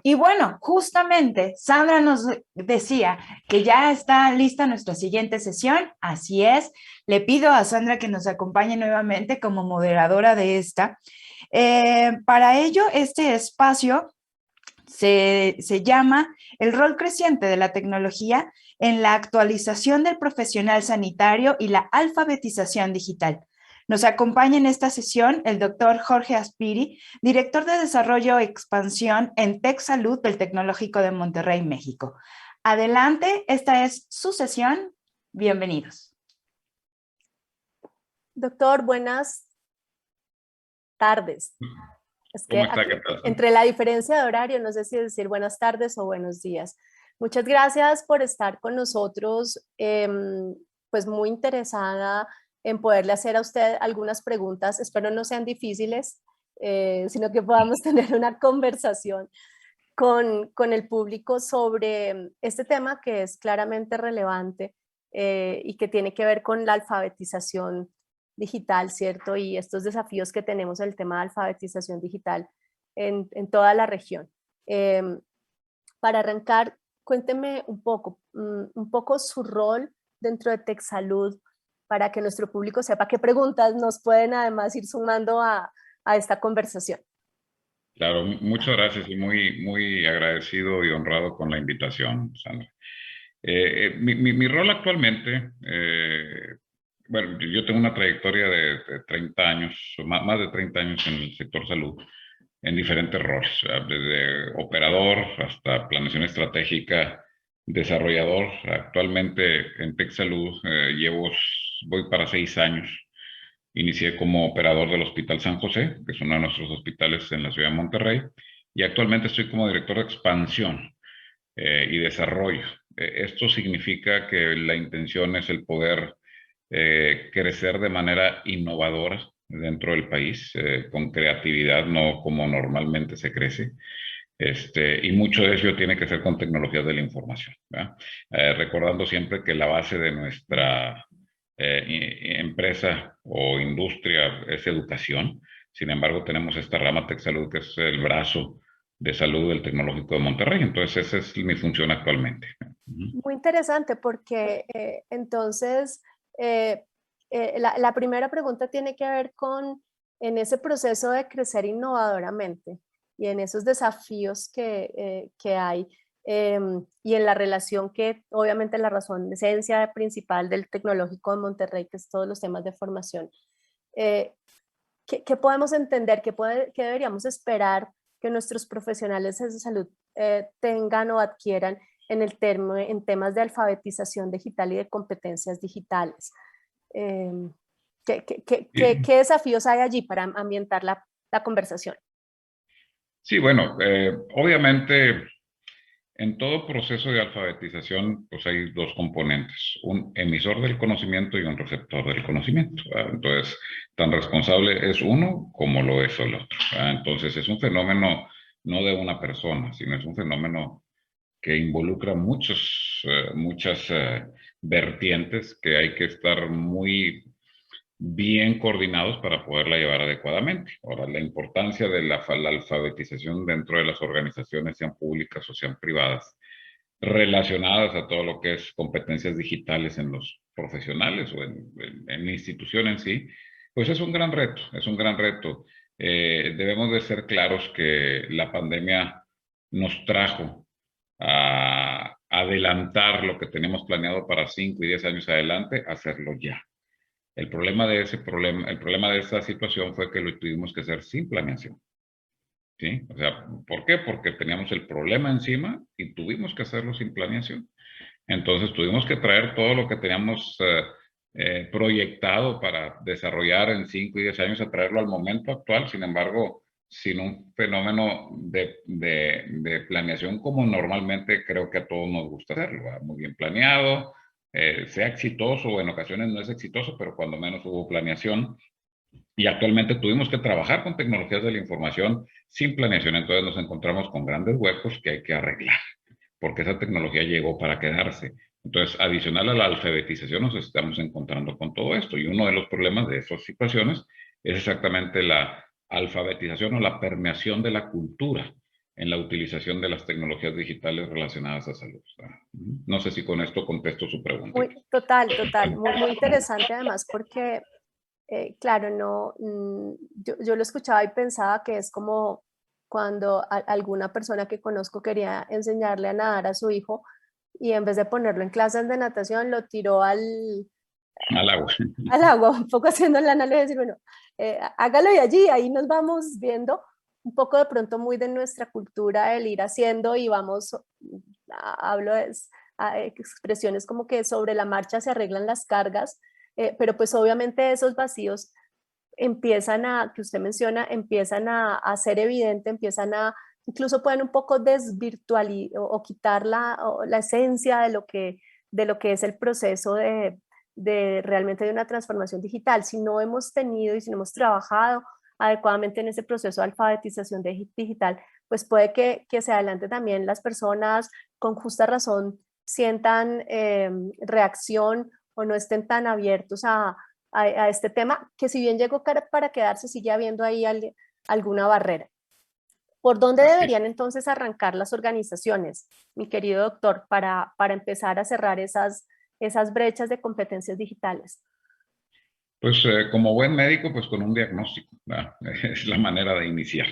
Y bueno, justamente Sandra nos decía que ya está lista nuestra siguiente sesión. Así es, le pido a Sandra que nos acompañe nuevamente como moderadora de esta. Para ello, este espacio se llama el rol creciente de la tecnología en la actualización del profesional sanitario y la alfabetización digital. Nos acompaña en esta sesión el doctor Jorge Aspiri, director de Desarrollo e Expansión en Tech Salud del Tecnológico de Monterrey, México. Adelante, esta es su sesión. Bienvenidos. Doctor, buenas tardes. Es que ¿Cómo está? ¿Qué tal? entre la diferencia de horario, no sé si decir buenas tardes o buenos días. Muchas gracias por estar con nosotros. Pues muy interesada en poderle hacer a usted algunas preguntas. Espero no sean difíciles, sino que podamos tener una conversación con el público sobre este tema que es claramente relevante y que tiene que ver con la alfabetización digital, ¿cierto? Y estos desafíos que tenemos en el tema de alfabetización digital en toda la región. Para arrancar, cuénteme un poco su rol dentro de Tech Salud para que nuestro público sepa qué preguntas nos pueden además ir sumando a esta conversación. Claro, muchas gracias y muy agradecido y honrado con la invitación, Sandra. Mi rol actualmente, bueno, yo tengo una trayectoria de 30 años, más de 30 años en el sector salud, en diferentes roles, desde operador hasta planeación estratégica, desarrollador. Actualmente en Tech Salud voy para 6 años. Inicié como operador del Hospital San José, que es uno de nuestros hospitales en la ciudad de Monterrey, y actualmente estoy como director de expansión y desarrollo. Esto significa que la intención es el poder crecer de manera innovadora dentro del país, con creatividad, no como normalmente se crece. Y mucho de eso tiene que ser con tecnologías de la información, recordando siempre que la base de nuestra empresa o industria es educación. Sin embargo, tenemos esta rama Tech Salud que es el brazo de salud del Tecnológico de Monterrey. Entonces, esa es mi función actualmente. Muy interesante porque entonces la primera pregunta tiene que ver con en ese proceso de crecer innovadoramente y en esos desafíos que hay y en la relación que obviamente la razón de esencia principal del Tecnológico de Monterrey, que es todos los temas de formación. ¿Qué podemos entender? ¿Qué deberíamos esperar que nuestros profesionales de salud tengan o adquieran en temas de alfabetización digital y de competencias digitales? ¿Qué desafíos hay allí para ambientar la conversación? Sí, bueno, obviamente en todo proceso de alfabetización pues hay dos componentes, un emisor del conocimiento y un receptor del conocimiento. Entonces, tan responsable es uno como lo es el otro. Entonces, es un fenómeno no de una persona, sino es un fenómeno que involucra muchas vertientes que hay que estar muy bien coordinados para poderla llevar adecuadamente. Ahora, la importancia de la alfabetización dentro de las organizaciones, sean públicas o sean privadas, relacionadas a todo lo que es competencias digitales en los profesionales o en la institución en sí, pues es un gran reto, es un gran reto. Debemos de ser claros que la pandemia nos trajo a adelantar lo que teníamos planeado para 5 y 10 años adelante, hacerlo ya. El problema de esa situación fue que lo tuvimos que hacer sin planeación. ¿Sí? O sea, ¿por qué? Porque teníamos el problema encima y tuvimos que hacerlo sin planeación. Entonces tuvimos que traer todo lo que teníamos proyectado para desarrollar en 5 y 10 años, a traerlo al momento actual. Sin embargo, sin un fenómeno de planeación como normalmente creo que a todos nos gusta hacerlo, ¿verdad? Muy bien planeado, sea exitoso o en ocasiones no es exitoso, pero cuando menos hubo planeación. Y actualmente tuvimos que trabajar con tecnologías de la información sin planeación, entonces nos encontramos con grandes huecos que hay que arreglar, porque esa tecnología llegó para quedarse. Entonces, adicional a la alfabetización, nos estamos encontrando con todo esto. Y uno de los problemas de esas situaciones es exactamente la alfabetización o la permeación de la cultura en la utilización de las tecnologías digitales relacionadas a salud. No sé si con esto contesto su pregunta. Total, muy interesante además porque, claro, yo lo escuchaba y pensaba que es como cuando alguna persona que conozco quería enseñarle a nadar a su hijo y en vez de ponerlo en clases de natación lo tiró al agua. Al agua, un poco haciendo la analogía de decir, bueno, hágalo y allí, ahí nos vamos viendo un poco de pronto muy de nuestra cultura el ir haciendo y vamos, hablo de expresiones como que sobre la marcha se arreglan las cargas, pero pues obviamente esos vacíos empiezan que usted menciona, empiezan a ser evidente, incluso pueden un poco desvirtualizar o quitar la esencia de lo que es el proceso de realmente de una transformación digital. Si no hemos tenido y si no hemos trabajado adecuadamente en ese proceso de alfabetización digital, pues puede que se adelante también las personas con justa razón sientan reacción o no estén tan abiertos a este tema, que si bien llegó para quedarse, sigue habiendo ahí alguna barrera. ¿Por dónde deberían entonces arrancar las organizaciones, mi querido doctor, para empezar a cerrar esas brechas de competencias digitales? Pues como buen médico, pues con un diagnóstico, ¿verdad? Es la manera de iniciar.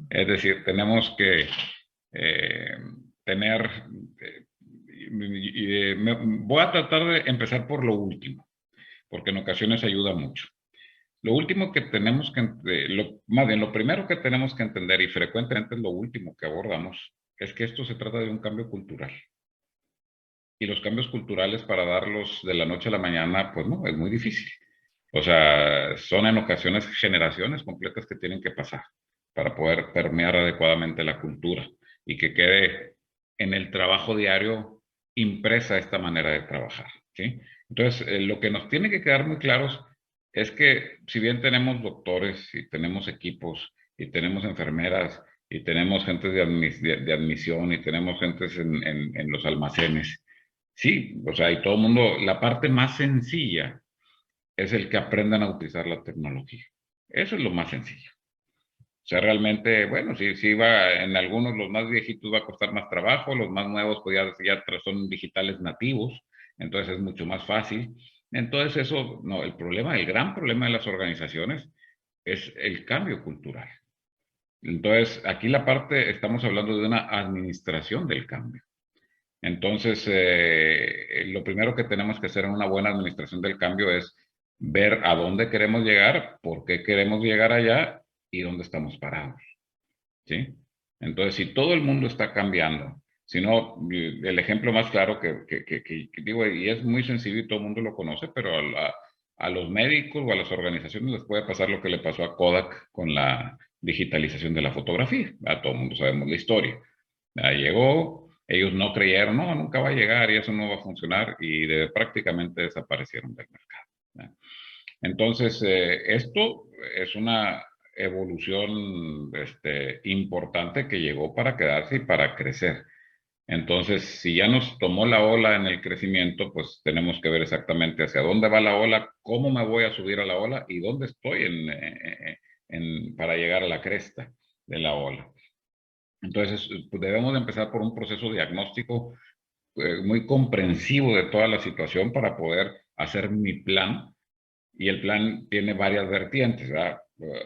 Es decir, tenemos que tener, voy a tratar de empezar por lo último, porque en ocasiones ayuda mucho. Lo último que tenemos que, más bien, lo primero que tenemos que entender, y frecuentemente es lo último que abordamos, es que esto se trata de un cambio cultural. Y los cambios culturales para darlos de la noche a la mañana, pues no, es muy difícil. O sea, son en ocasiones generaciones completas que tienen que pasar para poder permear adecuadamente la cultura y que quede en el trabajo diario impresa esta manera de trabajar, ¿sí? Entonces, lo que nos tiene que quedar muy claros es que si bien tenemos doctores y tenemos equipos y tenemos enfermeras y tenemos gente de admisión y tenemos gentes en los almacenes, sí, o sea, y todo el mundo, la parte más sencilla es el que aprendan a utilizar la tecnología. Eso es lo más sencillo. O sea, realmente, bueno, sí va, en algunos, los más viejitos va a costar más trabajo, los más nuevos pues ya son digitales nativos, entonces es mucho más fácil. Entonces eso, no, el gran problema de las organizaciones es el cambio cultural. Entonces, aquí la parte, estamos hablando de una administración del cambio. Entonces, lo primero que tenemos que hacer en una buena administración del cambio es ver a dónde queremos llegar, por qué queremos llegar allá y dónde estamos parados. ¿Sí? Entonces, si todo el mundo está cambiando, si no, el ejemplo más claro que digo, y es muy sencillo y todo el mundo lo conoce, pero a los médicos o a las organizaciones les puede pasar lo que le pasó a Kodak con la digitalización de la fotografía. A todo el mundo sabemos la historia. Llegó, ellos no creyeron, no, nunca va a llegar y eso no va a funcionar y prácticamente desaparecieron del mercado. Entonces, esto es una evolución importante que llegó para quedarse y para crecer. Entonces, si ya nos tomó la ola en el crecimiento, pues tenemos que ver exactamente hacia dónde va la ola, cómo me voy a subir a la ola y dónde estoy para llegar a la cresta de la ola. Entonces, pues debemos de empezar por un proceso diagnóstico muy comprensivo de toda la situación para poder hacer mi plan. Y el plan tiene varias vertientes, ¿verdad?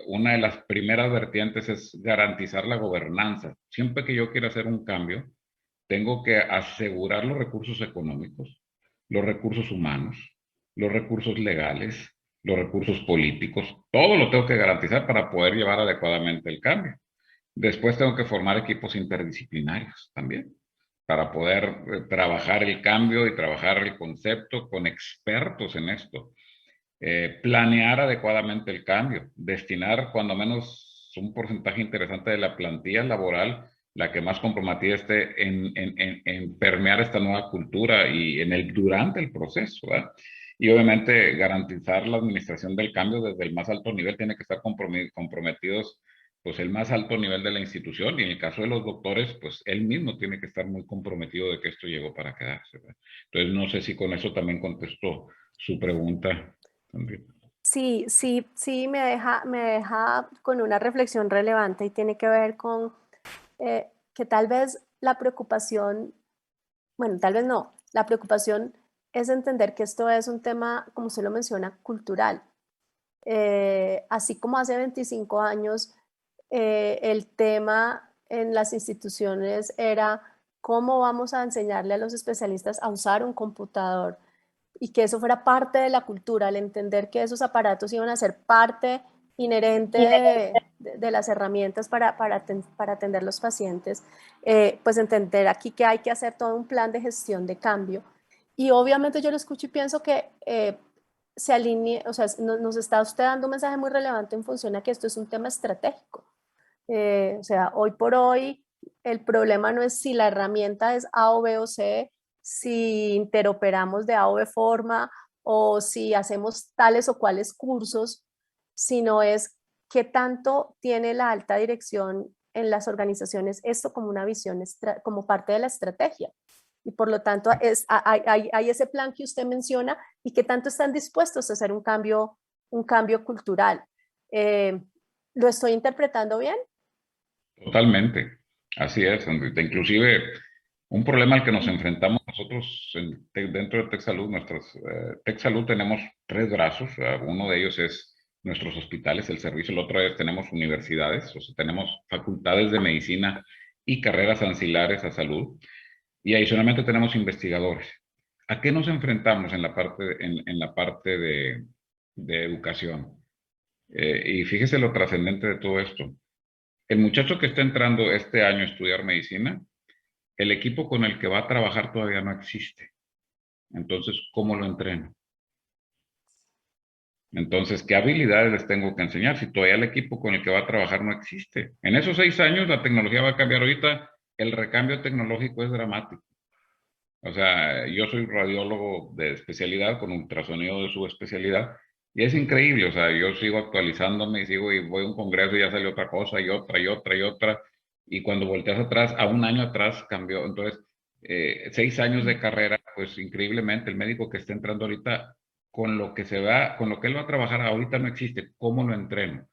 Una de las primeras vertientes es garantizar la gobernanza. Siempre que yo quiera hacer un cambio, tengo que asegurar los recursos económicos, los recursos humanos, los recursos legales, los recursos políticos. Todo lo tengo que garantizar para poder llevar adecuadamente el cambio. Después tengo que formar equipos interdisciplinarios también para poder trabajar el cambio y trabajar el concepto con expertos en esto. Planear adecuadamente el cambio, destinar cuando menos un porcentaje interesante de la plantilla laboral, la que más comprometida esté en permear esta nueva cultura y durante el proceso, ¿verdad? Y obviamente garantizar la administración del cambio desde el más alto nivel, tiene que estar comprometidos pues el más alto nivel de la institución y en el caso de los doctores, pues él mismo tiene que estar muy comprometido de que esto llegó para quedarse, ¿verdad? Entonces no sé si con eso también contesto su pregunta. Sí, me deja con una reflexión relevante y tiene que ver con que tal vez la preocupación, bueno, tal vez no, la preocupación es entender que esto es un tema, como usted lo menciona, cultural. Así como hace 25 años el tema en las instituciones era cómo vamos a enseñarle a los especialistas a usar un computador y que eso fuera parte de la cultura, al entender que esos aparatos iban a ser parte inherente de las herramientas para atender los pacientes, pues entender aquí que hay que hacer todo un plan de gestión de cambio. Y obviamente yo lo escucho y pienso que se alinee, o sea, nos está usted dando un mensaje muy relevante en función a que esto es un tema estratégico. O sea, hoy por hoy el problema no es si la herramienta es A o B o C, si interoperamos de A o B forma o si hacemos tales o cuales cursos, sino es qué tanto tiene la alta dirección en las organizaciones esto como una visión, como parte de la estrategia. Y por lo tanto hay ese plan que usted menciona y qué tanto están dispuestos a hacer un cambio cultural. ¿Lo estoy interpretando bien? Totalmente, así es. Inclusive, un problema al que nos enfrentamos nosotros dentro de TechSalud, TechSalud tenemos tres brazos. Uno de ellos es nuestros hospitales, el servicio. El otro es tenemos universidades, o sea, tenemos facultades de medicina y carreras ancilares a salud. Y adicionalmente tenemos investigadores. ¿A qué nos enfrentamos en la parte de educación? Y fíjese lo trascendente de todo esto. El muchacho que está entrando este año a estudiar medicina, el equipo con el que va a trabajar todavía no existe. Entonces, ¿cómo lo entreno? Entonces, ¿qué habilidades les tengo que enseñar si todavía el equipo con el que va a trabajar no existe? En esos 6 años la tecnología va a cambiar. Ahorita el recambio tecnológico es dramático. O sea, yo soy radiólogo de especialidad con ultrasonido de subespecialidad y es increíble. O sea, yo sigo actualizándome y voy a un congreso y ya sale otra cosa y otra y otra y otra. Y cuando volteas atrás, a un año atrás cambió. Entonces, 6 años de carrera, pues increíblemente el médico que está entrando ahorita, con lo que él va a trabajar ahorita no existe. ¿Cómo lo entreno?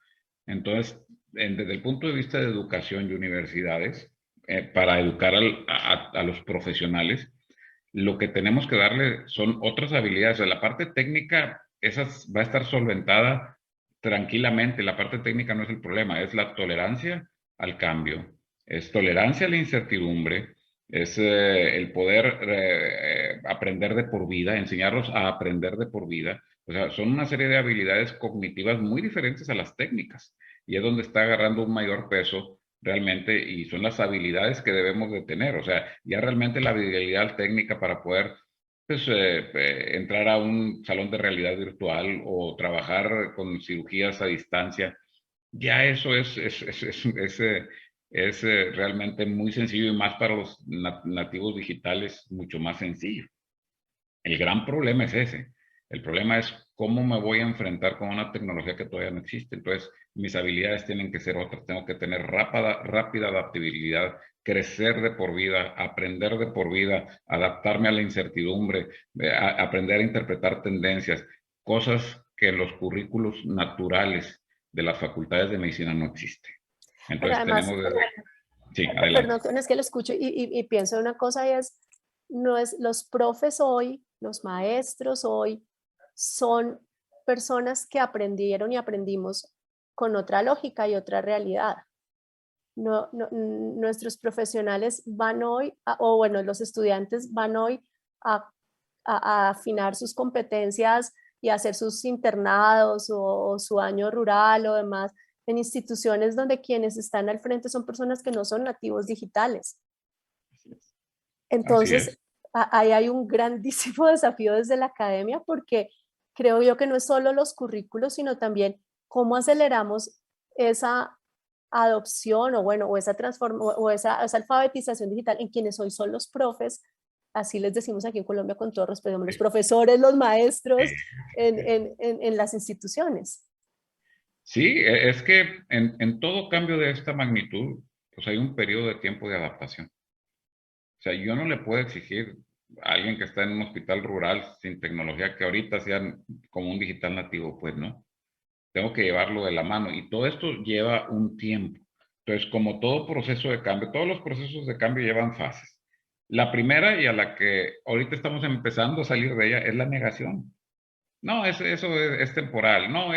Entonces, desde el punto de vista de educación y universidades, para educar a los profesionales, lo que tenemos que darle son otras habilidades. O sea, la parte técnica, esa va a estar solventada tranquilamente. La parte técnica no es el problema, es la tolerancia al cambio, es tolerancia a la incertidumbre, es el poder aprender de por vida, enseñarlos a aprender de por vida. O sea, son una serie de habilidades cognitivas muy diferentes a las técnicas y es donde está agarrando un mayor peso realmente, y son las habilidades que debemos de tener. O sea, ya realmente la habilidad técnica para poder pues, entrar a un salón de realidad virtual o trabajar con cirugías a distancia, ya eso es realmente muy sencillo, y más para los nativos digitales, mucho más sencillo. El gran problema es ese. El problema es cómo me voy a enfrentar con una tecnología que todavía no existe. Entonces, mis habilidades tienen que ser otras. Tengo que tener rápida adaptabilidad, crecer de por vida, aprender de por vida, adaptarme a la incertidumbre, aprender a interpretar tendencias, cosas que en los currículos naturales de las facultades de medicina no existen. Pero Entonces, además, Sí, adelante. perdón, es que lo escucho y pienso en una cosa y es, no es, los profes hoy, los maestros hoy, son personas que aprendieron y aprendimos con otra lógica y otra realidad. Nuestros profesionales van hoy, o bueno, los estudiantes van hoy a, a afinar sus competencias y hacer sus internados o su año rural o demás en instituciones donde quienes están al frente son personas que no son nativos digitales. Así Entonces, es. ahí hay un grandísimo desafío desde la academia porque creo yo que no es solo los currículos, sino también cómo aceleramos esa adopción o bueno, o esa esa alfabetización digital en quienes hoy son los profes, así les decimos aquí en Colombia con todo respeto, los profesores, los maestros en las instituciones. Sí, es que en todo cambio de esta magnitud, pues hay un periodo de tiempo de adaptación. O sea, yo no le puedo exigir a alguien que está en un hospital rural sin tecnología que ahorita sea como un digital nativo, pues no. Tengo que llevarlo de la mano y todo esto lleva un tiempo. Entonces, como todo proceso de cambio, todos los procesos de cambio llevan fases. La primera, y a la que ahorita estamos empezando a salir de ella, es la negación. No, eso es temporal. No,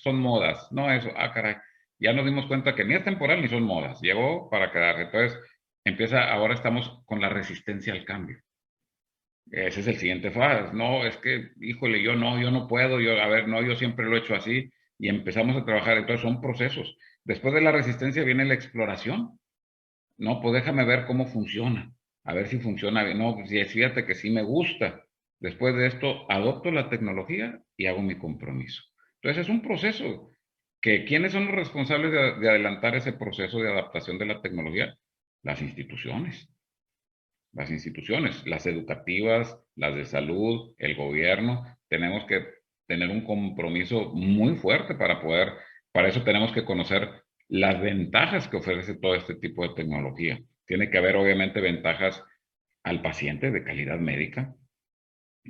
son modas. No, eso, caray. Ya nos dimos cuenta que ni es temporal ni son modas. Llegó para quedarse. Entonces, ahora estamos con la resistencia al cambio. Ese es el siguiente fase. No, es que, híjole, yo no puedo. Yo siempre lo he hecho así. Y empezamos a trabajar. Entonces, son procesos. Después de la resistencia viene la exploración. No, pues déjame ver cómo funciona. A ver si funciona bien. No, pues fíjate que sí me gusta. Después de esto, adopto la tecnología y hago mi compromiso. Entonces, es un proceso que ¿quiénes son los responsables de adelantar ese proceso de adaptación de la tecnología? Las instituciones. Las instituciones, las educativas, las de salud, el gobierno. Tenemos que tener un compromiso muy fuerte para eso tenemos que conocer las ventajas que ofrece todo este tipo de tecnología. Tiene que haber obviamente ventajas al paciente de calidad médica.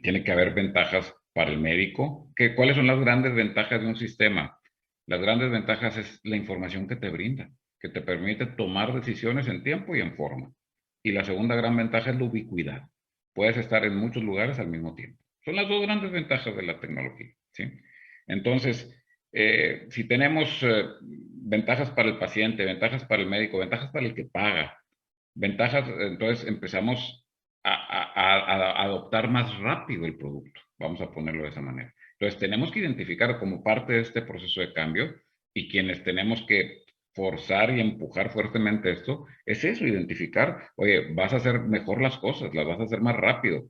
Tiene que haber ventajas para el médico. ¿Cuáles son las grandes ventajas de un sistema? Las grandes ventajas es la información que te brinda, que te permite tomar decisiones en tiempo y en forma. Y la segunda gran ventaja es la ubicuidad. Puedes estar en muchos lugares al mismo tiempo. Son las dos grandes ventajas de la tecnología, ¿sí? Entonces, si tenemos ventajas para el paciente, ventajas para el médico, ventajas para el que paga, ventajas, entonces empezamos a adoptar más rápido el producto, vamos a ponerlo de esa manera. Entonces tenemos que identificar como parte de este proceso de cambio y quienes tenemos que forzar y empujar fuertemente esto, es eso, identificar, oye, vas a hacer mejor las cosas, las vas a hacer más rápido,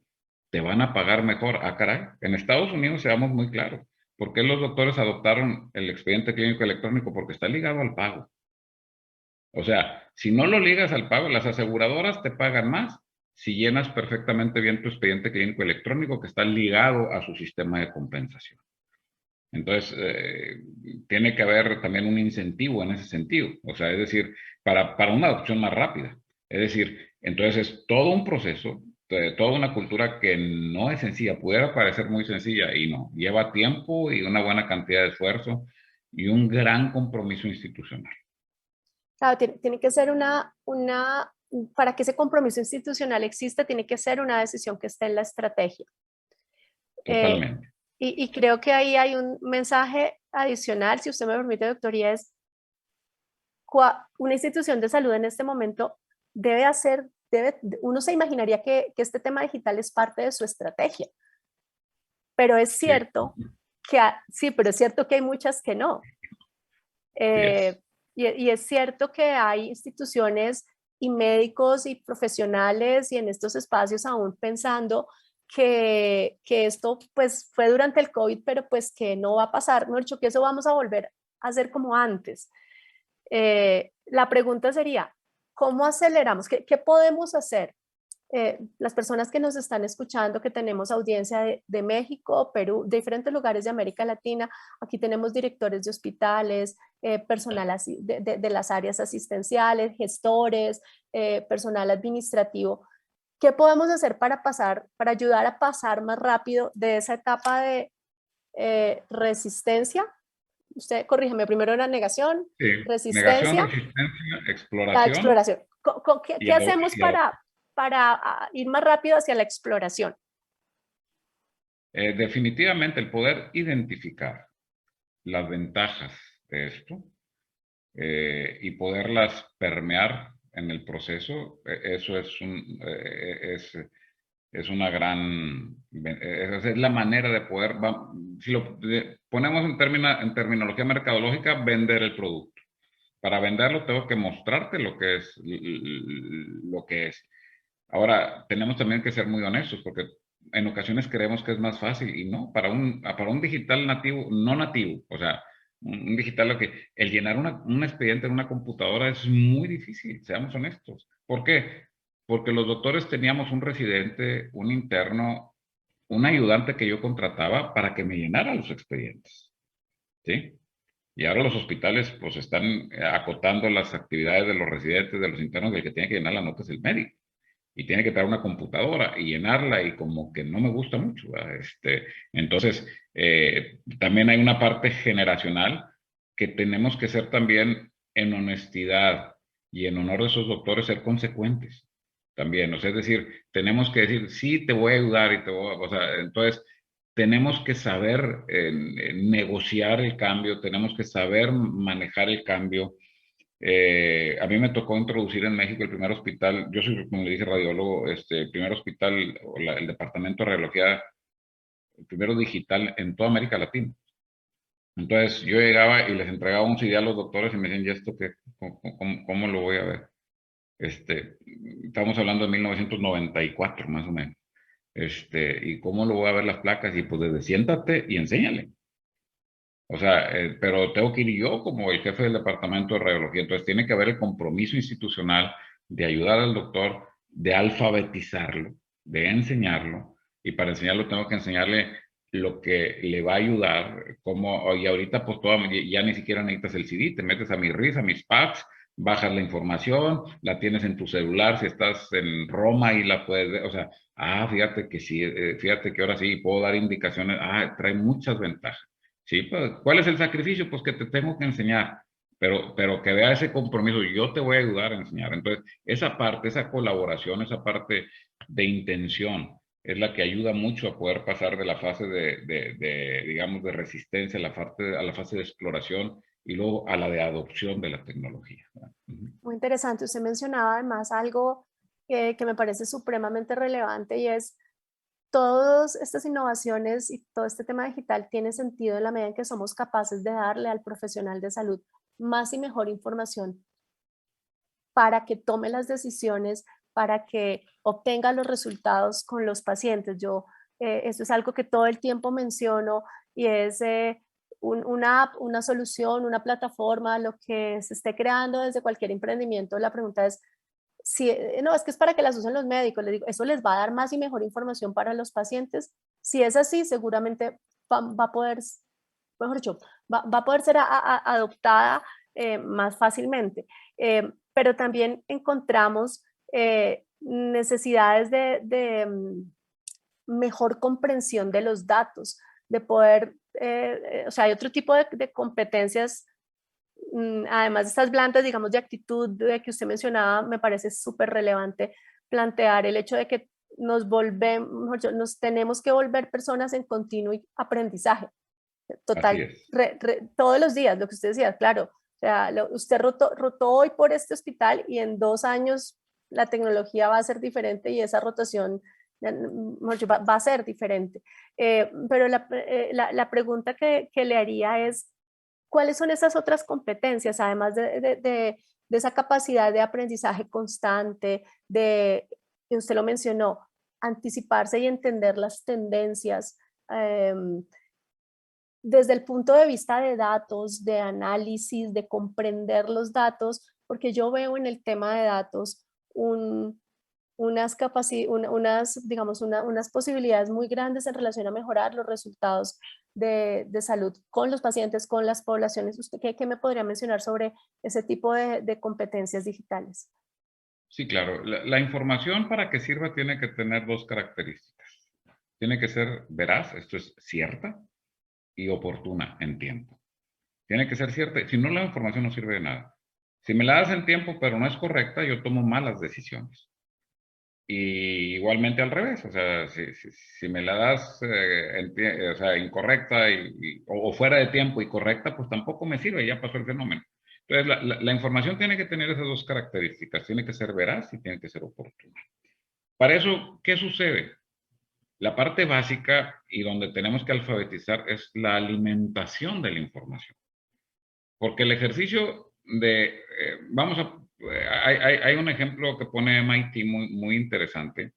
te van a pagar mejor. Caray, en Estados Unidos seamos muy claros, ¿por qué los doctores adoptaron el expediente clínico electrónico? Porque está ligado al pago. O sea, si no lo ligas al pago, las aseguradoras te pagan más si llenas perfectamente bien tu expediente clínico electrónico que está ligado a su sistema de compensación. Entonces, tiene que haber también un incentivo en ese sentido. O sea, es decir, para una adopción más rápida. Es decir, entonces es todo un proceso, toda una cultura que no es sencilla. Pudiera parecer muy sencilla y no. Lleva tiempo y una buena cantidad de esfuerzo y un gran compromiso institucional. Claro, tiene que ser para que ese compromiso institucional exista, tiene que ser una decisión que esté en la estrategia. Totalmente. Y creo que ahí hay un mensaje adicional, si usted me permite, doctora, es una institución de salud en este momento uno se imaginaría que este tema digital es parte de su estrategia, pero es cierto pero es cierto que hay muchas que no. Y es cierto que hay instituciones y médicos y profesionales y en estos espacios aún pensando que esto pues fue durante el COVID, pero pues que no va a pasar, no dicho que eso vamos a volver a hacer como antes. La pregunta sería, ¿cómo aceleramos? ¿Qué podemos hacer? Las personas que nos están escuchando, que tenemos audiencia de México, Perú, de diferentes lugares de América Latina, aquí tenemos directores de hospitales, personal de las áreas asistenciales, gestores, personal administrativo. ¿Qué podemos hacer para ayudar a pasar más rápido de esa etapa de resistencia? Usted corrígeme, primero era negación, sí, resistencia. Negación, resistencia, exploración. La exploración. ¿Qué hacemos para ir más rápido hacia la exploración? Definitivamente el poder identificar las ventajas de esto y poderlas permear en el proceso, eso es una gran, es la manera de poder, si lo ponemos en terminología mercadológica, vender el producto. Para venderlo tengo que mostrarte lo que es. Ahora, tenemos también que ser muy honestos porque en ocasiones creemos que es más fácil y no, para un digital nativo, no nativo, o sea, un digital, el llenar un expediente en una computadora es muy difícil, seamos honestos. ¿Por qué? Porque los doctores teníamos un residente, un interno, un ayudante que yo contrataba para que me llenara los expedientes, ¿sí? Y ahora los hospitales pues están acotando las actividades de los residentes, de los internos, del que tiene que llenar la nota es el médico. Y tiene que traer una computadora y llenarla y como que no me gusta mucho. Entonces, también hay una parte generacional que tenemos que ser también en honestidad y en honor de esos doctores, ser consecuentes también. O sea, es decir, tenemos que decir, sí, te voy a ayudar y te voy a, o sea, entonces tenemos que saber negociar el cambio, tenemos que saber manejar el cambio. A mí me tocó introducir en México el primer hospital, yo soy, como le dije, radiólogo, el primer hospital, el departamento de radiología, el primero digital en toda América Latina. Entonces yo llegaba y les entregaba un CD a los doctores y me decían, ¿y esto qué? ¿Cómo lo voy a ver? Estamos hablando de 1994 más o menos. ¿Y cómo lo voy a ver las placas? Y pues desde siéntate y enséñale. O sea, pero tengo que ir yo como el jefe del departamento de radiología. Entonces tiene que haber el compromiso institucional de ayudar al doctor, de alfabetizarlo, de enseñarlo. Y para enseñarlo tengo que enseñarle lo que le va a ayudar. Y ahorita pues ya ni siquiera necesitas el CD, te metes a mi RIS, a mis packs, bajas la información, la tienes en tu celular, si estás en Roma y la puedes ver. O sea, fíjate que sí, fíjate que ahora sí puedo dar indicaciones. Trae muchas ventajas. Sí, pues, ¿cuál es el sacrificio? Pues que te tengo que enseñar, pero que vea ese compromiso, yo te voy a ayudar a enseñar. Entonces, esa parte, esa colaboración, esa parte de intención es la que ayuda mucho a poder pasar de la fase digamos, de resistencia a la fase de exploración y luego a la de adopción de la tecnología. Muy interesante. Usted mencionaba además algo que me parece supremamente relevante y es todas estas innovaciones y todo este tema digital tiene sentido en la medida en que somos capaces de darle al profesional de salud más y mejor información para que tome las decisiones, para que obtenga los resultados con los pacientes. Esto es algo que todo el tiempo menciono y es una app, una solución, una plataforma, lo que se esté creando desde cualquier emprendimiento. La pregunta es, no, es que es para que las usen los médicos. Les digo, ¿eso les va a dar más y mejor información para los pacientes? Si es así, seguramente va a poder, mejor dicho, va a poder ser adoptada más fácilmente. Pero también encontramos necesidades de mejor comprensión de los datos, de poder, o sea, hay otro tipo de competencias, además de estas blandas, digamos, de actitud de que usted mencionaba, me parece súper relevante plantear el hecho de que nos tenemos que volver personas en continuo aprendizaje. Total, todos los días, lo que usted decía, claro. O sea, usted rotó hoy por este hospital y en 2 años la tecnología va a ser diferente y esa rotación va a ser diferente. Pero la pregunta que le haría es, ¿cuáles son esas otras competencias, además de esa capacidad de aprendizaje constante, que usted lo mencionó, anticiparse y entender las tendencias? Desde el punto de vista de datos, de análisis, de comprender los datos, porque yo veo en el tema de datos unas posibilidades muy grandes en relación a mejorar los resultados de salud con los pacientes, con las poblaciones. ¿Usted qué me podría mencionar sobre ese tipo de competencias digitales? Sí, claro. La información para que sirva tiene que tener 2 características. Tiene que ser veraz, esto es cierta, y oportuna en tiempo. Tiene que ser cierta. Si no, la información no sirve de nada. Si me la das en tiempo, pero no es correcta, yo tomo malas decisiones. Y igualmente al revés. O sea, si me la das o sea, incorrecta o fuera de tiempo y correcta, pues tampoco me sirve, ya pasó el fenómeno. Entonces, la información tiene que tener esas 2 características. Tiene que ser veraz y tiene que ser oportuna. Para eso, ¿qué sucede? La parte básica y donde tenemos que alfabetizar es la alimentación de la información. Porque el ejercicio hay un ejemplo que pone MIT muy interesante,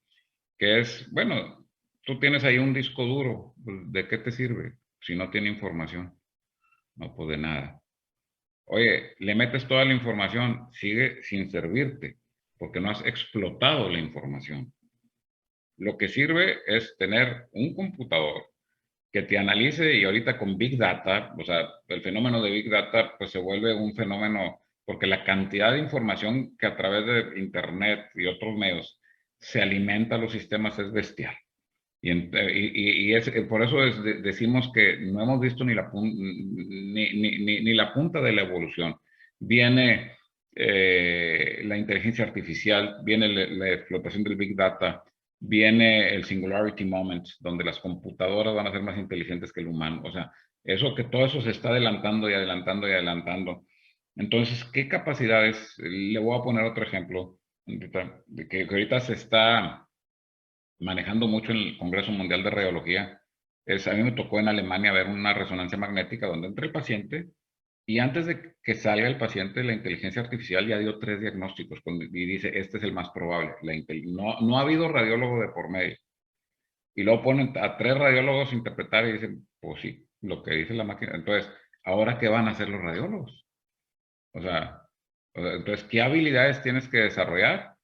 que es, bueno, tú tienes ahí un disco duro, ¿de qué te sirve si no tiene información? No, pues de nada. Oye, le metes toda la información, sigue sin servirte, porque no has explotado la información. Lo que sirve es tener un computador que te analice, y ahorita con Big Data, o sea, el fenómeno de Big Data pues se vuelve un fenómeno porque la cantidad de información que a través de Internet y otros medios se alimenta a los sistemas es bestial. Por eso decimos que no hemos visto ni la punta de la evolución. viene la inteligencia artificial, viene la explotación del Big Data, viene el Singularity Moment, donde las computadoras van a ser más inteligentes que el humano. O sea, todo eso se está adelantando y adelantando y adelantando. Entonces, ¿qué capacidades? Le voy a poner otro ejemplo, que ahorita se está manejando mucho en el Congreso Mundial de Radiología. A mí me tocó en Alemania ver una resonancia magnética donde entra el paciente y antes de que salga el paciente, la inteligencia artificial ya dio 3 diagnósticos y dice, este es el más probable. No ha habido radiólogo de por medio. Y luego ponen a 3 radiólogos a interpretar y dicen, pues sí, lo que dice la máquina. Entonces, ¿ahora qué van a hacer los radiólogos? O sea, entonces, ¿qué habilidades tienes que desarrollar?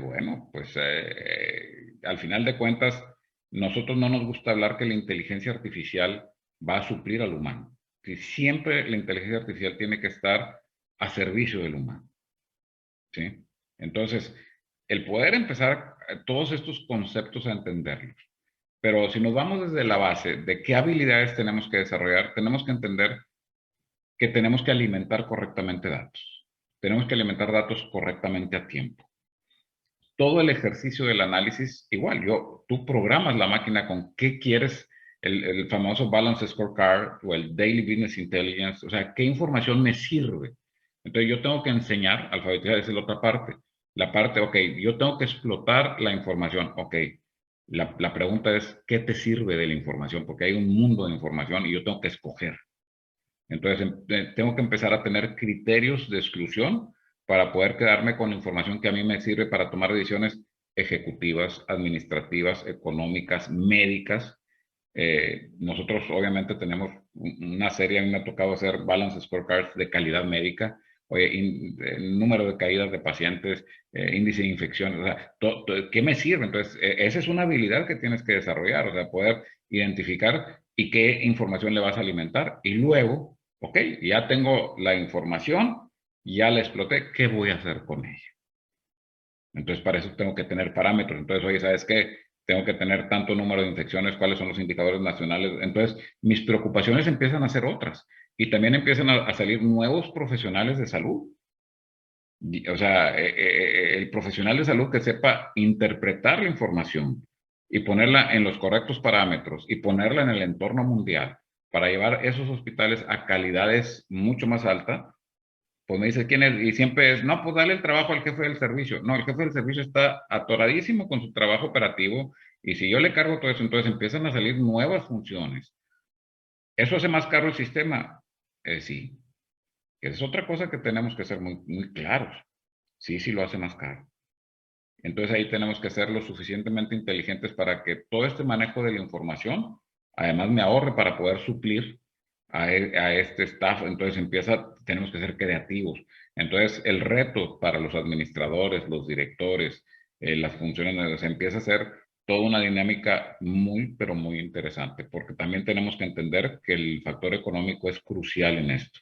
Bueno, pues al final de cuentas, nosotros no nos gusta hablar que la inteligencia artificial va a suplir al humano. Que siempre la inteligencia artificial tiene que estar a servicio del humano. ¿Sí? Entonces, el poder empezar todos estos conceptos a entenderlos. Pero si nos vamos desde la base de qué habilidades tenemos que desarrollar, tenemos que entender que tenemos que alimentar correctamente datos. Tenemos que alimentar datos correctamente a tiempo. Todo el ejercicio del análisis, igual, tú programas la máquina con qué quieres, el famoso Balance Scorecard o el Daily Business Intelligence, o sea, qué información me sirve. Entonces yo tengo que enseñar, alfabetizar, esa es la otra parte. La parte, ok, yo tengo que explotar la información, ok. La pregunta es, ¿qué te sirve de la información? Porque hay un mundo de información y yo tengo que escoger. Entonces, tengo que empezar a tener criterios de exclusión para poder quedarme con la información que a mí me sirve para tomar decisiones ejecutivas, administrativas, económicas, médicas. Nosotros obviamente tenemos una serie, a mí me ha tocado hacer balance scorecards de calidad médica, el número de caídas de pacientes, índice de infección, o sea, ¿qué me sirve? Entonces, esa es una habilidad que tienes que desarrollar, o sea, poder identificar y qué información le vas a alimentar y luego, ok, ya tengo la información, ya la exploté, ¿qué voy a hacer con ella? Entonces, para eso tengo que tener parámetros. Entonces, oye, ¿sabes qué? Tengo que tener tanto número de infecciones, cuáles son los indicadores nacionales. Entonces, mis preocupaciones empiezan a ser otras. Y también empiezan a salir nuevos profesionales de salud. O sea, el profesional de salud que sepa interpretar la información y ponerla en los correctos parámetros y ponerla en el entorno mundial para llevar esos hospitales a calidades mucho más altas. Pues me dice quién es, y siempre es, no, pues dale el trabajo al jefe del servicio. No, el jefe del servicio está atoradísimo con su trabajo operativo, y si yo le cargo todo eso, entonces empiezan a salir nuevas funciones. ¿Eso hace más caro el sistema? Sí. Es otra cosa que tenemos que ser muy, muy claros. Sí, sí lo hace más caro. Entonces ahí tenemos que ser lo suficientemente inteligentes para que todo este manejo de la información, además me ahorre para poder suplir a este staff. Entonces tenemos que ser creativos. Entonces el reto para los administradores, los directores, las funciones, empieza a ser toda una dinámica muy, pero muy interesante, porque también tenemos que entender que el factor económico es crucial en esto.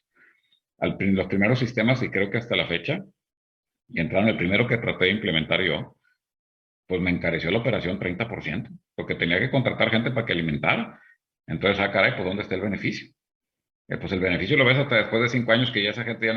Los primeros sistemas, y creo que hasta la fecha, y entraron el primero que traté de implementar yo, pues me encareció la operación 30%, porque tenía que contratar gente para que alimentara. Entonces, caray, pues ¿dónde está el beneficio? Pues el beneficio lo ves hasta después de 5 años que ya esa gente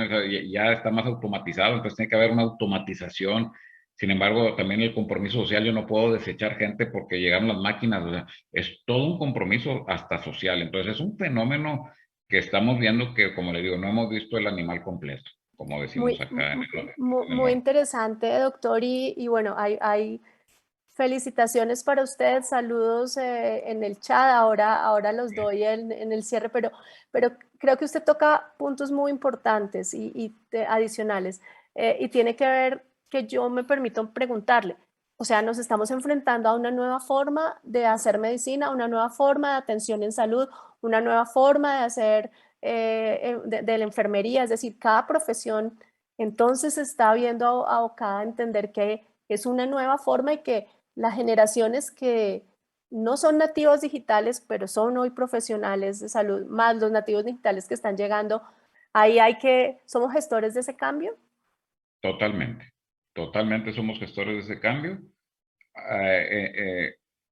ya está más automatizado, entonces tiene que haber una automatización. Sin embargo, también el compromiso social, yo no puedo desechar gente porque llegaron las máquinas, o sea, es todo un compromiso hasta social. Entonces es un fenómeno que estamos viendo que, como le digo, no hemos visto el animal completo, como decimos acá en el muy norte. interesante, doctor, y bueno, hay felicitaciones para usted, saludos en el chat, ahora los doy en el cierre, pero creo que usted toca puntos muy importantes y adicionales, y tiene que ver que yo me permito preguntarle, o sea, nos estamos enfrentando a una nueva forma de hacer medicina, una nueva forma de atención en salud, una nueva forma de hacer de la enfermería, es decir, cada profesión entonces se está viendo abocada a entender que es una nueva forma y que las generaciones que no son nativos digitales, pero son hoy profesionales de salud, más los nativos digitales que están llegando, ahí somos gestores de ese cambio. Totalmente somos gestores de ese cambio.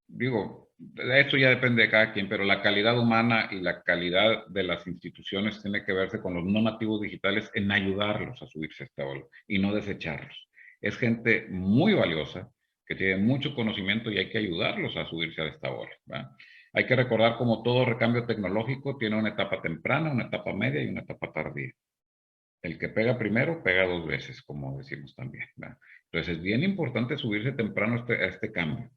Digo, esto ya depende de cada quien, pero la calidad humana y la calidad de las instituciones tiene que verse con los no nativos digitales en ayudarlos a subirse a esta ola y no desecharlos. Es gente muy valiosa, que tiene mucho conocimiento y hay que ayudarlos a subirse a esta ola, ¿verdad? Hay que recordar como todo recambio tecnológico tiene una etapa temprana, una etapa media y una etapa tardía. El que pega primero, pega dos veces, como decimos también, ¿verdad? Entonces es bien importante subirse temprano a este cambio,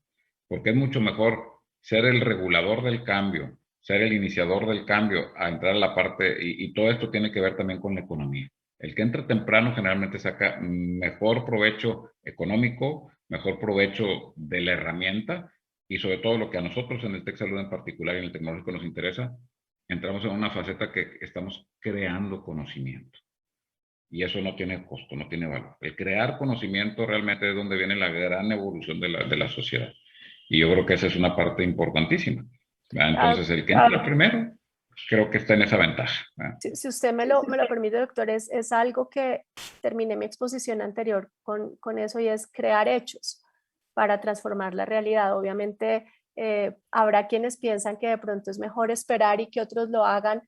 porque es mucho mejor ser el regulador del cambio, ser el iniciador del cambio, a entrar a la parte, y todo esto tiene que ver también con la economía. El que entra temprano generalmente saca mejor provecho económico, mejor provecho de la herramienta, y sobre todo lo que a nosotros en el Tech Salud en particular y en el tecnológico nos interesa, entramos en una faceta que estamos creando conocimiento. Y eso no tiene costo, no tiene valor. El crear conocimiento realmente es donde viene la gran evolución de la sociedad. Y yo creo que esa es una parte importantísima, ¿verdad? Entonces, el que entra primero, creo que está en esa ventaja, ¿verdad? Si usted me lo permite, doctor, es algo que terminé mi exposición anterior con eso, y es crear hechos para transformar la realidad. Obviamente habrá quienes piensan que de pronto es mejor esperar y que otros lo hagan,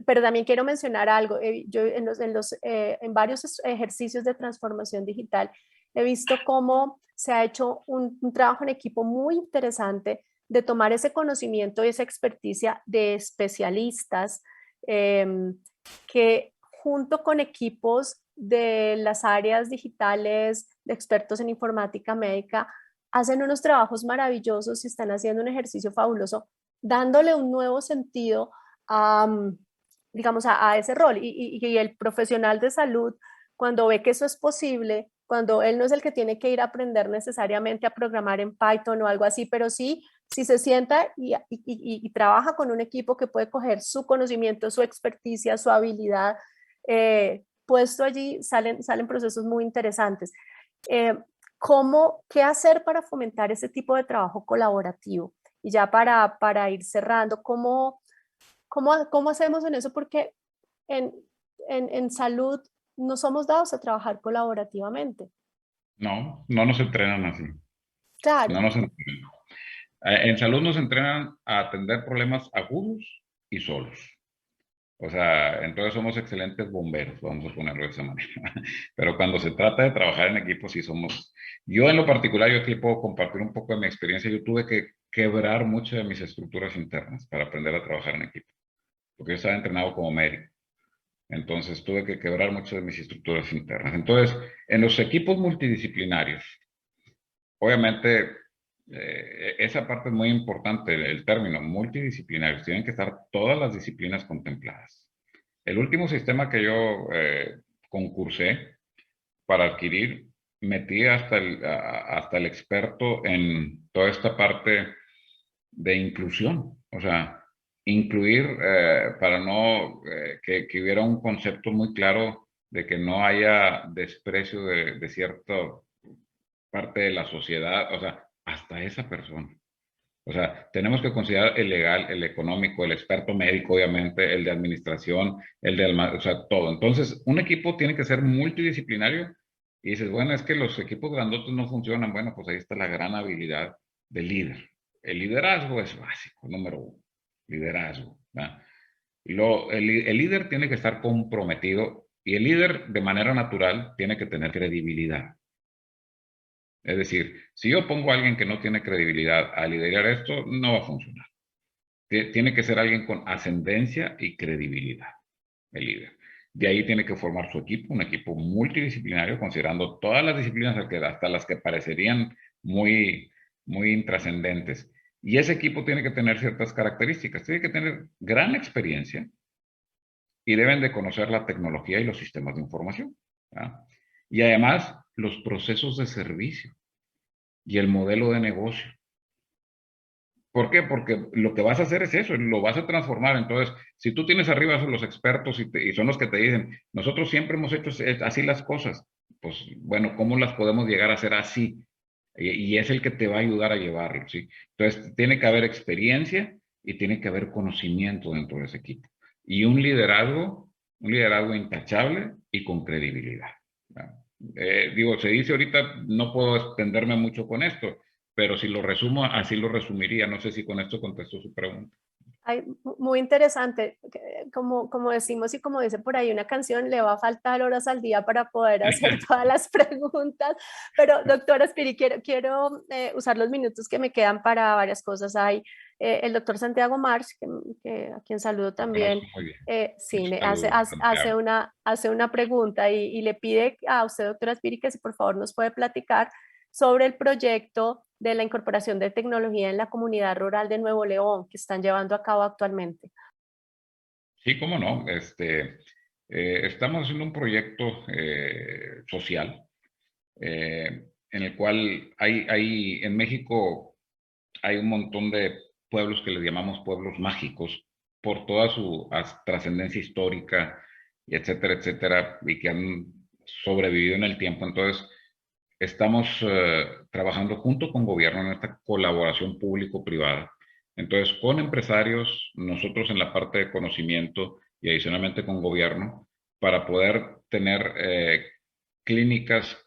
pero también quiero mencionar algo. Yo en varios ejercicios de transformación digital he visto cómo se ha hecho un trabajo en equipo muy interesante de tomar ese conocimiento y esa experticia de especialistas que junto con equipos de las áreas digitales, de expertos en informática médica, hacen unos trabajos maravillosos y están haciendo un ejercicio fabuloso, dándole un nuevo sentido a, digamos, a ese rol. Y el profesional de salud, cuando ve que eso es posible, cuando él no es el que tiene que ir a aprender necesariamente a programar en Python o algo así, pero sí, si se sienta y trabaja con un equipo que puede coger su conocimiento, su experticia, su habilidad, puesto allí, salen procesos muy interesantes. ¿Qué hacer para fomentar ese tipo de trabajo colaborativo? Y ya para ir cerrando, ¿cómo hacemos en eso? Porque en salud no somos dados a trabajar colaborativamente. No, no nos entrenan así. Claro. No nos entrenan. En salud nos entrenan a atender problemas agudos y solos. O sea, entonces somos excelentes bomberos, vamos a ponerlo de esa manera. Pero cuando se trata de trabajar en equipo, sí somos... Yo en lo particular, yo aquí puedo compartir un poco de mi experiencia. Yo tuve que quebrar muchas de mis estructuras internas para aprender a trabajar en equipo. Porque yo estaba entrenado como médico. Entonces tuve que quebrar muchas de mis estructuras internas. Entonces, en los equipos multidisciplinarios, obviamente, esa parte es muy importante, el término multidisciplinarios. Tienen que estar todas las disciplinas contempladas. El último sistema que yo concursé para adquirir, metí hasta el experto en toda esta parte de inclusión. O sea, incluir para no que hubiera un concepto muy claro de que no haya desprecio de cierta parte de la sociedad, o sea, hasta esa persona. O sea, tenemos que considerar el legal, el económico, el experto médico, obviamente, el de administración, o sea, todo. Entonces, un equipo tiene que ser multidisciplinario y dices, bueno, es que los equipos grandotes no funcionan. Bueno, pues ahí está la gran habilidad del líder. El liderazgo es básico, número uno. Liderazgo, ¿verdad? El líder tiene que estar comprometido y el líder de manera natural tiene que tener credibilidad. Es decir, si yo pongo a alguien que no tiene credibilidad a liderar esto, no va a funcionar. Tiene que ser alguien con ascendencia y credibilidad, el líder. De ahí tiene que formar su equipo, un equipo multidisciplinario, considerando todas las disciplinas hasta las que parecerían muy, muy intrascendentes. Y ese equipo tiene que tener ciertas características. Tiene que tener gran experiencia y deben de conocer la tecnología y los sistemas de información, ¿verdad? Y además, los procesos de servicio y el modelo de negocio. ¿Por qué? Porque lo que vas a hacer es eso, lo vas a transformar. Entonces, si tú tienes arriba son los expertos y son los que te dicen, nosotros siempre hemos hecho así las cosas, pues bueno, ¿cómo las podemos llegar a hacer así? Y es el que te va a ayudar a llevarlo, ¿sí? Entonces, tiene que haber experiencia y tiene que haber conocimiento dentro de ese equipo. Y un liderazgo intachable y con credibilidad, ¿verdad? Digo, se dice ahorita, no puedo extenderme mucho con esto, pero si lo resumo, así lo resumiría. No sé si con esto contesto su pregunta. Ay, muy interesante, como decimos y como dice por ahí una canción, le va a faltar horas al día para poder hacer todas las preguntas, pero doctora Spiri, quiero usar los minutos que me quedan para varias cosas. Hay el doctor Santiago March, a quien saludo también, Muy bien. sí, Saludos, Santiago. hace una pregunta y le pide a usted, doctora Spiri, que si por favor nos puede platicar sobre el proyecto de la incorporación de tecnología en la comunidad rural de Nuevo León que están llevando a cabo actualmente. Sí, cómo no. Estamos haciendo un proyecto social en el cual en México hay un montón de pueblos que les llamamos pueblos mágicos por toda su trascendencia histórica, y etcétera, etcétera, y que han sobrevivido en el tiempo. Entonces, estamos trabajando junto con gobierno en esta colaboración público-privada. Entonces, con empresarios, nosotros en la parte de conocimiento y adicionalmente con gobierno, para poder tener clínicas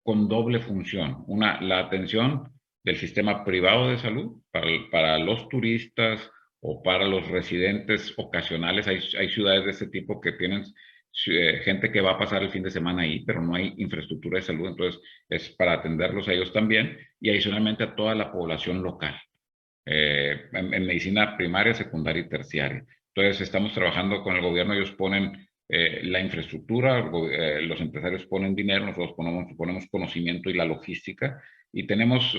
con doble función. Una, la atención del sistema privado de salud para los turistas o para los residentes ocasionales. Hay ciudades de este tipo que tienen gente que va a pasar el fin de semana ahí, pero no hay infraestructura de salud, entonces es para atenderlos a ellos también y adicionalmente a toda la población local, en medicina primaria, secundaria y terciaria. Entonces estamos trabajando con el gobierno, ellos ponen la infraestructura, los empresarios ponen dinero, nosotros ponemos conocimiento y la logística, y tenemos,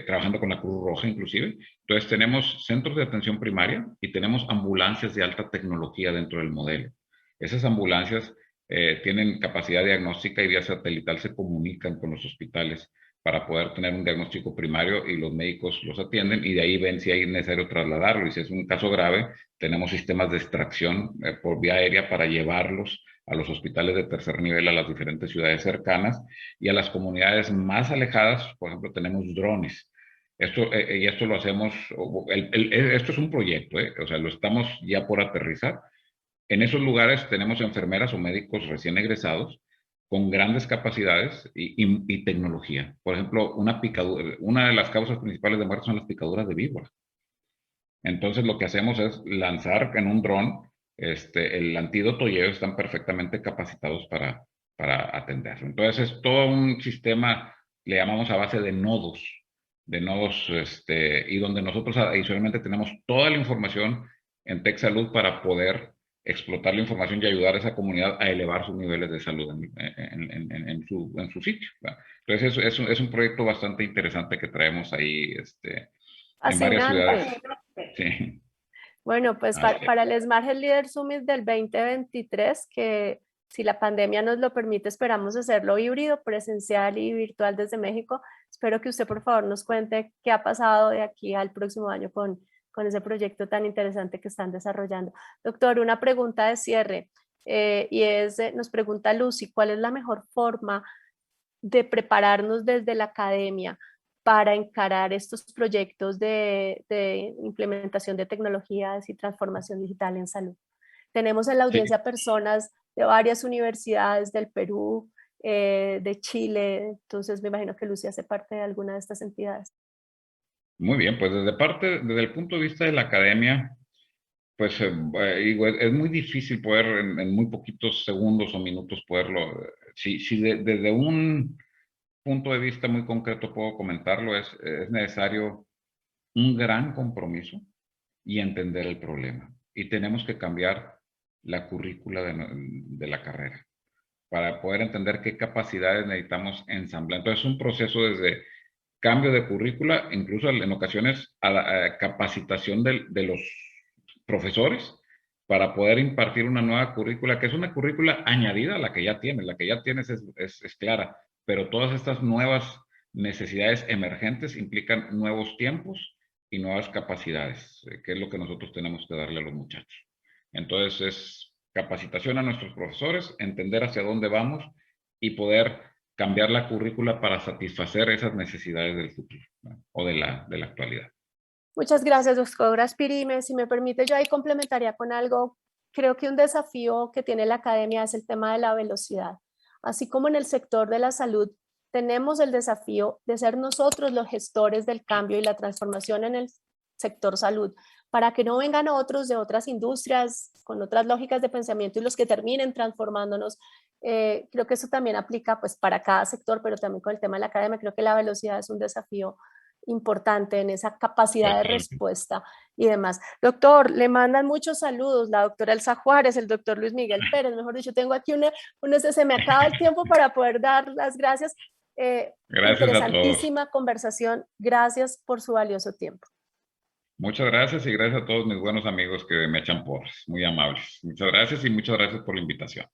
trabajando con la Cruz Roja inclusive, entonces tenemos centros de atención primaria y tenemos ambulancias de alta tecnología dentro del modelo. Esas ambulancias tienen capacidad diagnóstica y vía satelital se comunican con los hospitales para poder tener un diagnóstico primario y los médicos los atienden y de ahí ven si es necesario trasladarlo. Y si es un caso grave, tenemos sistemas de extracción por vía aérea para llevarlos a los hospitales de tercer nivel, a las diferentes ciudades cercanas y a las comunidades más alejadas. Por ejemplo, tenemos drones. Y esto lo hacemos, esto es un proyecto, o sea, lo estamos ya por aterrizar. En esos lugares tenemos enfermeras o médicos recién egresados con grandes capacidades y tecnología. Por ejemplo, una de las causas principales de muerte son las picaduras de víbora. Entonces lo que hacemos es lanzar en un dron el antídoto y ellos están perfectamente capacitados para atenderlo. Entonces es todo un sistema, le llamamos a base de nodos, y donde nosotros adicionalmente tenemos toda la información en TechSalud para poder explotar la información y ayudar a esa comunidad a elevar sus niveles de salud en su sitio, ¿verdad? Entonces es un proyecto bastante interesante que traemos ahí en varias ciudades. Fascinante. Sí. Bueno, pues para el Smart Health Leader Summit del 2023, que si la pandemia nos lo permite, esperamos hacerlo híbrido, presencial y virtual desde México. Espero que usted por favor nos cuente qué ha pasado de aquí al próximo año con ese proyecto tan interesante que están desarrollando. Doctor, una pregunta de cierre nos pregunta Lucy, ¿cuál es la mejor forma de prepararnos desde la academia para encarar estos proyectos de implementación de tecnologías y transformación digital en salud? Tenemos en la audiencia personas de varias universidades del Perú, de Chile, entonces me imagino que Lucy hace parte de alguna de estas entidades. Muy bien, pues desde el punto de vista de la academia, pues es muy difícil poder en muy poquitos segundos o minutos poderlo, si desde un punto de vista muy concreto puedo comentarlo, es necesario un gran compromiso y entender el problema. Y tenemos que cambiar la currícula de la carrera para poder entender qué capacidades necesitamos ensamblar. Entonces es un proceso desde cambio de currícula, incluso en ocasiones a la capacitación de los profesores para poder impartir una nueva currícula, que es una currícula añadida a la que ya tienes. La que ya tienes es clara, pero todas estas nuevas necesidades emergentes implican nuevos tiempos y nuevas capacidades, que es lo que nosotros tenemos que darle a los muchachos. Entonces es capacitación a nuestros profesores, entender hacia dónde vamos y poder cambiar la currícula para satisfacer esas necesidades del futuro, ¿no? O de la actualidad. Muchas gracias, doctora Spiri. Si me permite, yo ahí complementaría con algo. Creo que un desafío que tiene la academia es el tema de la velocidad. Así como en el sector de la salud tenemos el desafío de ser nosotros los gestores del cambio y la transformación en el sector salud, para que no vengan otros de otras industrias con otras lógicas de pensamiento y los que terminen transformándonos. Creo que eso también aplica pues para cada sector, pero también con el tema de la academia. Creo que la velocidad es un desafío importante en esa capacidad de respuesta y demás. Doctor, le mandan muchos saludos, la doctora Elsa Juárez, el doctor Luis Miguel Pérez, mejor dicho, tengo aquí se me acaba el tiempo para poder dar las gracias. Gracias interesantísima a todos. Conversación, gracias por su valioso tiempo. Muchas gracias y gracias a todos mis buenos amigos que me echan porras, muy amables. Muchas gracias y muchas gracias por la invitación.